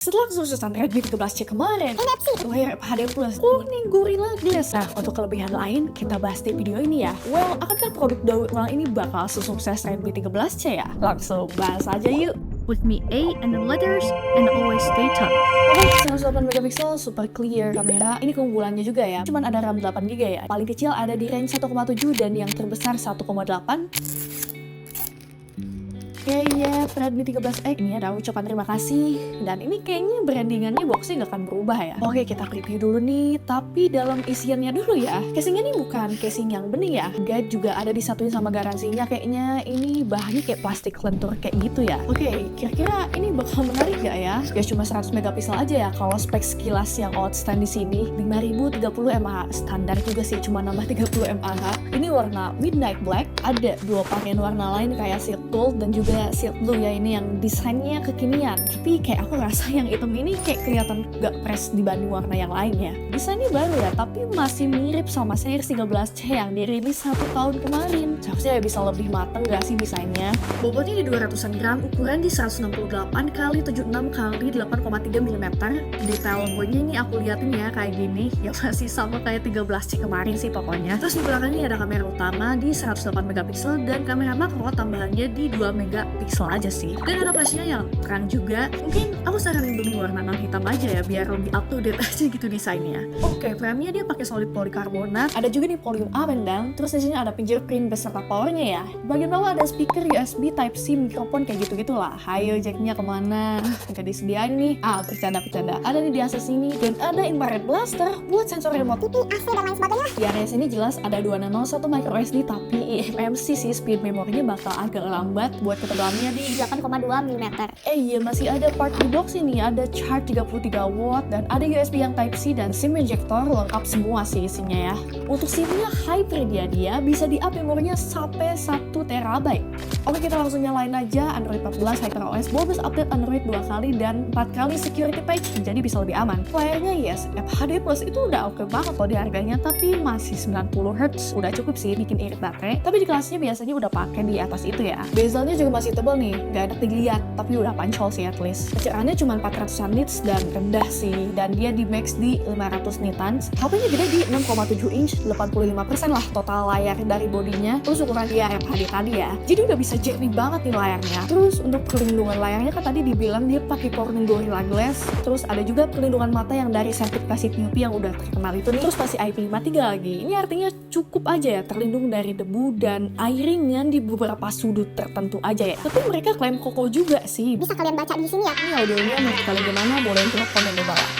Setelah kesuksesan Redmi 13C kemarin, NFC, layar HD Plus, kuning Gorilla Glass. Nah, untuk kelebihan lain, kita bahas di video ini ya. Well, akankah produk daur ulang ini bakal sesukses Redmi 13C ya? Langsung bahas aja yuk. With me A and the letters and always stay tuned. Oke, 108 megapiksel, super clear kamera. Ini keunggulannya juga ya. Cuman ada RAM 8GB ya. Paling kecil ada di range 1,7 dan yang terbesar 1,8. Kayaknya Redmi 13X ini ada ucapan terima kasih. Dan ini kayaknya brandingannya boxnya nggak akan berubah ya. Oke, kita preview dulu nih. Tapi dalam isiannya dulu ya. Casingnya ini bukan casing yang bening ya. Guide juga ada disatuin sama garansinya. Kayaknya ini bahannya kayak plastik lentur kayak gitu ya. Oke, kira-kira ini bakal menarik gak ya? Ya cuma 100 megapiksel aja ya. Kalau spek sekilas yang outstand di sini 5030 mAh. Standar juga sih, cuma nambah 30 mAh. Ini warna midnight black. Ada dua varian warna lain kayak silk gold dan juga silk blue ya, ini yang desainnya kekinian. Tapi kayak aku rasa yang hitam ini kayak kelihatan gak fresh dibanding warna yang lainnya. Desainnya baru ya, tapi masih mirip sama series 13C yang dirilis 1 tahun kemarin. Seharusnya bisa lebih mateng gak sih desainnya? Bobotnya di 200an gram, ukuran di 168 x 76 x 8,3 mm. Detail logonya ini aku liatin ya kayak gini, ya masih sama kayak 13C kemarin sih pokoknya. Terus di belakangnya ada kamera utama di 108 megapiksel dan kamera makro tambahannya di 2 megapiksel aja sih. Dan ada flashnya yang terang juga. Mungkin aku saranin beli warna non hitam aja ya biar lebih up to date aja gitu desainnya. Oke, framenya dia pakai solid polikarbonat. Ada juga nih volume up and down. Terus di sini ada fingerprint beserta powernya ya. Bagian bawah ada speaker USB Type-C, mikrofon kayak gitu-gitulah. Hayo jacknya kemana? Nggak disediain nih. Bercanda-bercanda. Ada nih di atas sini dan ada infrared blaster buat sensor remote tuh AC dan lain sebagainya. Di area sini jelas ada 2 nano 1 micro SD tapi eMMC sih, speed memorinya bakal agak lambat buat ketebalannya di 8,2 mm. iya masih ada part di box ini, ada charge 33 watt dan ada USB yang Type-C dan SIM injector, lengkap semua sih isinya ya. Untuk SIM-nya hybrid ya, dia bisa di-up memorinya sampai 1 terabyte. Oke, kita langsung nyalain aja Android 14 HyperOS, bonus update Android 2 kali dan 4 kali security patch, jadi bisa lebih aman. Layarnya yes, FHD Plus itu udah oke banget loh di harganya, tapi masih 90Hz, udah cukup sih bikin irit baterai. Tapi di kelasnya biasanya udah pakai di atas itu ya. Bezelnya juga masih tebal nih, gak enak dilihat, tapi udah pancol sih at least. Pencerahannya cuma 400 nits dan rendah sih, dan dia di max di 500 nitans. HP-nya gede di 6,7 inch, 85% lah total layar dari bodinya. Terus ukuran dia FHD tadi ya, jadi udah bisa jernih banget nih layarnya. Terus untuk perlindungan layarnya kan tadi dibilang dia pakai corning Gorilla Glass. Terus ada juga perlindungan mata yang dari sertifikasi TUV yang udah terkenal itu nih. Terus masih IP53 lagi. Ini artinya cukup aja ya terlindung dari debu dan airingan di beberapa sudut tertentu aja ya. Tapi mereka klaim kokoh juga sih. Bisa kalian baca di sini ya. Ini audionya menurut kalian gimana? Boleh tulis komen di bawah.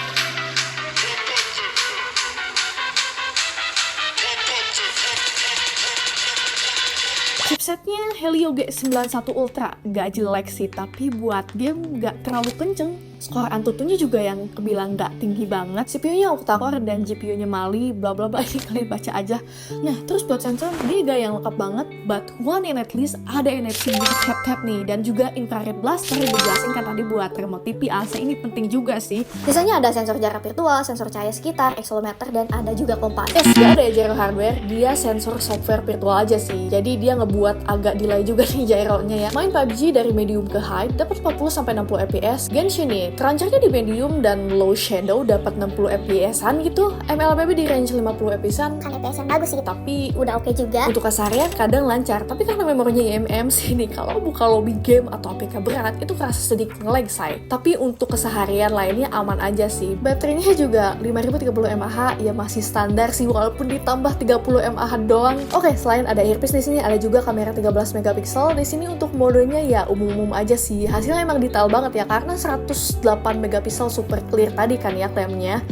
Chipsetnya Helio G91 Ultra, gak jelek sih, tapi buat game gak terlalu kenceng. Skor Antutunya juga yang kebilang gak tinggi banget. CPU-nya octa-core dan GPU-nya Mali, bla bla bla, ini kalian baca aja. Nah, terus buat sensor, dia gak yang lengkap banget, but one in at least ada NFC buat tap-tap nih, dan juga infrared blaster yang dijelasin kan tadi buat remote TV AC, ini penting juga sih. Sisanya ada sensor jarak virtual, sensor cahaya sekitar, accelerometer, dan ada juga kompas. Gak ada ya gyro hardware, dia sensor software virtual aja sih. Jadi dia ngebuat agak delay juga nih gyronya ya. Main PUBG dari medium ke high, dapat 40-60 fps. Genshin nih, kerancarnya di medium dan low shadow dapat 60 fps-an gitu. MLBB di range 50 fps-an. Kan FPS yang bagus sih, Tapi udah oke juga. untuk keseharian kadang lancar, tapi karena memorinya eMMC nih, kalau buka lobby game atau APK berat itu kerasa sedikit nge-lag say. Tapi untuk keseharian lainnya aman aja sih. Baterainya juga 5030 mAh, ya masih standar sih walaupun ditambah 30 mAh doang. Oke, selain ada earpiece di sini ada juga kamera 13 megapiksel. Di sini untuk modenya ya umum-umum aja sih. Hasilnya emang detail banget ya karena 108 megapiksel super clear tadi kan ya klaimnya.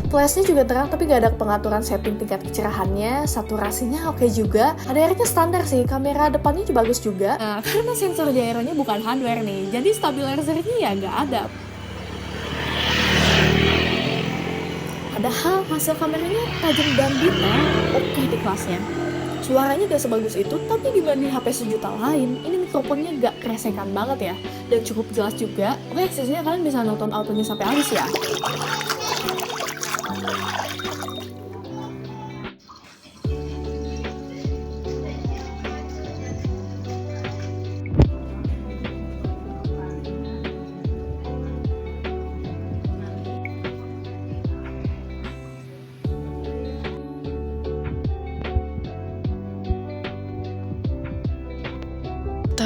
Flashnya juga terang tapi gak ada pengaturan setting tingkat kecerahannya. Saturasinya oke juga. HDR-nya standar sih. Kamera depannya juga bagus juga. Nah, karena sensor gyronya bukan hardware nih, jadi stabilizernya ya gak ada. Padahal hasil kameranya tajam dan detail oke di kelasnya. Suaranya gak sebagus itu, tapi dibanding HP sejuta lain, ini mikrofonnya gak keresekan banget ya. Dan cukup jelas juga. Oke, sisanya kalian bisa nonton audionya sampai habis ya.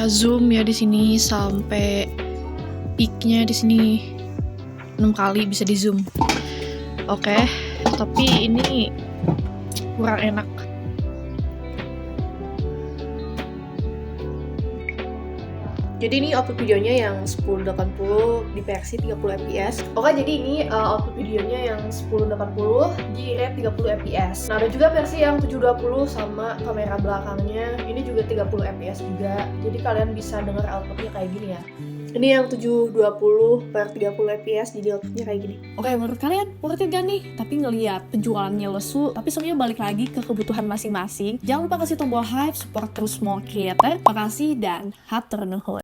zoom ya di sini sampai peaknya di sini 6 kali bisa di zoom. Oke, tapi ini kurang enak. Jadi ini output videonya yang 1080 di versi 30 fps. Oke, jadi ini output videonya yang 1080 di rate 30 fps. Nah, ada juga versi yang 720 sama kamera belakangnya. Ini juga 30 fps juga. Jadi kalian bisa dengar outputnya kayak gini ya. Ini yang 720 per 30 fps, jadi outputnya kayak gini. Oke, menurut kalian worth it gak nih? Tapi ngelihat penjualannya lesu, tapi semuanya balik lagi ke kebutuhan masing-masing. Jangan lupa kasih tombol hype, support terus small creator. Makasih dan hatur nuhun.